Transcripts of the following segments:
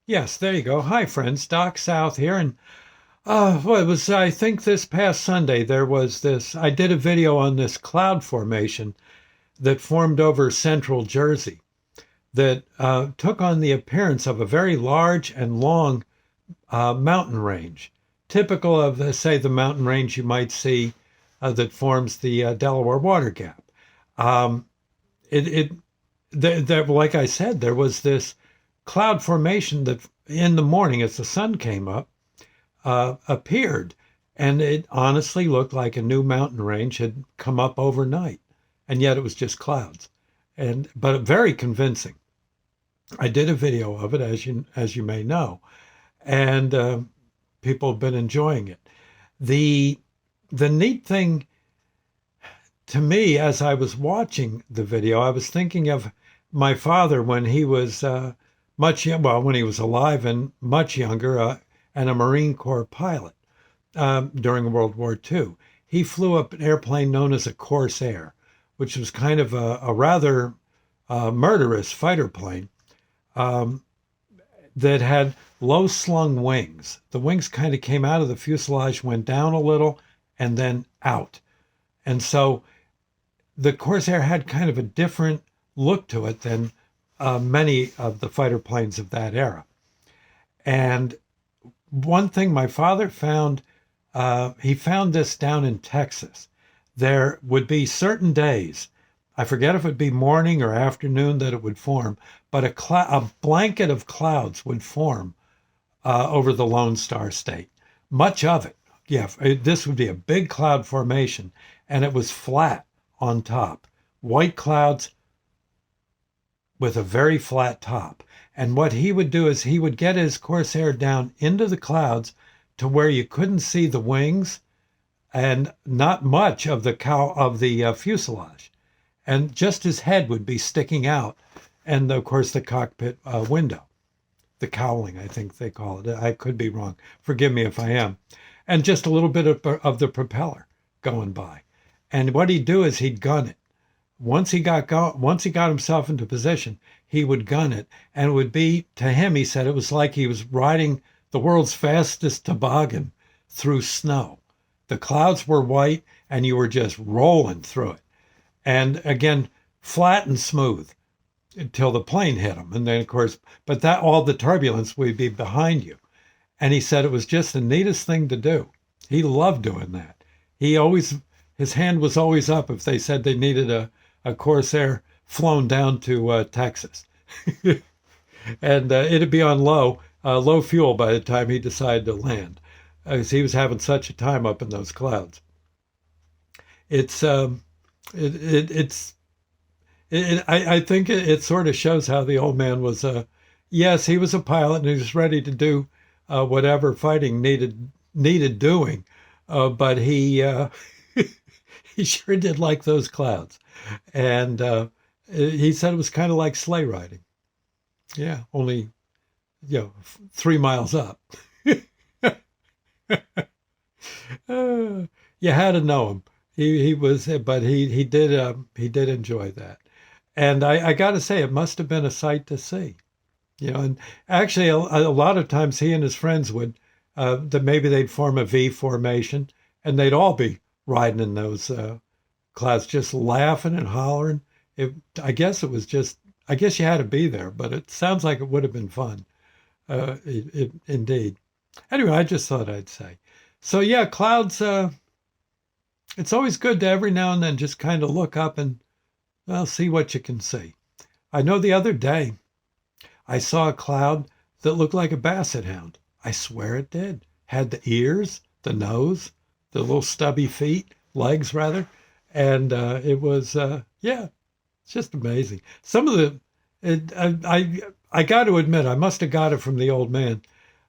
Yes, there you go. Hi, friends. Doc South here. And well, it was, I think this past Sunday, there was this, I did a video on this cloud formation that formed over central Jersey that took on the appearance of a very large and long mountain range, typical of, say, the mountain range you might see that forms the Delaware Water Gap. Um, it like I said, there was this cloud formation that in the morning, as the sun came up, appeared, and it honestly looked like a new mountain range had come up overnight, and yet it was just clouds, and but very convincing. I did a video of it, as you may know, and people have been enjoying it. The the neat thing to me, as I was watching the video, I was thinking of my father when he was well, when he was alive and much younger, and a Marine Corps pilot during World War II. He flew up an airplane known as a Corsair, which was kind of a rather murderous fighter plane um, that had low slung wings. The wings kind of came out of the fuselage, went down a little, and then out. And so the Corsair had kind of a different look to it than many of the fighter planes of that era. And one thing my father found, he found this down in Texas. There would be certain days, I forget if it'd be morning or afternoon that it would form, but a blanket of clouds would form over the Lone Star State. Much of it. Yeah, this would be a big cloud formation, and it was flat on top. White clouds with a very flat top. And what he would do is he would get his Corsair down into the clouds to where you couldn't see the wings and not much of the fuselage, and just his head would be sticking out, and of course the cockpit window, the cowling, I think they call it. I could be wrong. Forgive me if I am. And just a little bit of the propeller going by. And what he'd do is he'd gun it. Once he got himself into position, he would gun it, and it would be, to him, he said, it was like he was riding the world's fastest toboggan through snow. The clouds were white, and you were just rolling through it. And again, flat and smooth until the plane hit him. And then, of course, but that all the turbulence would be behind you. And he said it was just the neatest thing to do. He loved doing that. His hand was always up if they said they needed a Corsair flown down to Texas. And it'd be on low fuel by the time he decided to land, because he was having such a time up in those clouds. It's it's I think it sort of shows how the old man was. Yes, he was a pilot and he was ready to do whatever fighting needed doing, but he he sure did like those clouds, and he said it was kind of like sleigh riding. Yeah, only 3 miles up. You had to know him. He was, but he did enjoy that, and I got to say, it must have been a sight to see. And actually, a lot of times he and his friends would, that maybe they'd form a V formation, and they'd all be riding in those clouds, just laughing and hollering. I guess I guess you had to be there, but it sounds like it would have been fun. Indeed. Anyway, I just thought I'd say. So yeah, clouds. It's always good to every now and then just kind of look up and, well, see what you can see. I know the other day I saw a cloud that looked like a basset hound. I swear it did. Had the ears, the nose, the little stubby legs rather, and it was yeah, it's just amazing. Some of I got to admit, I must have got it from the old man.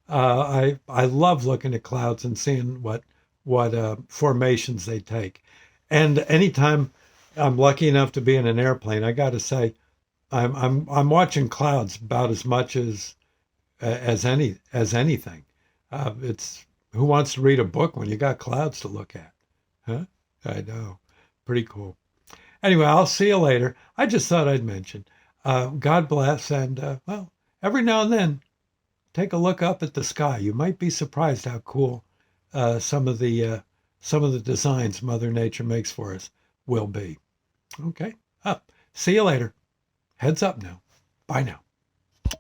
I love looking at clouds and seeing what formations they take. And anytime I'm lucky enough to be in an airplane, I got to say, I'm watching clouds about as much as anything. It's who wants to read a book when you got clouds to look at, huh? I know, pretty cool. Anyway, I'll see you later. I just thought I'd mention. God bless, and well, every now and then, take a look up at the sky. You might be surprised how cool some of the designs Mother Nature makes for us will be. Okay. See you later. Heads up now. Bye now.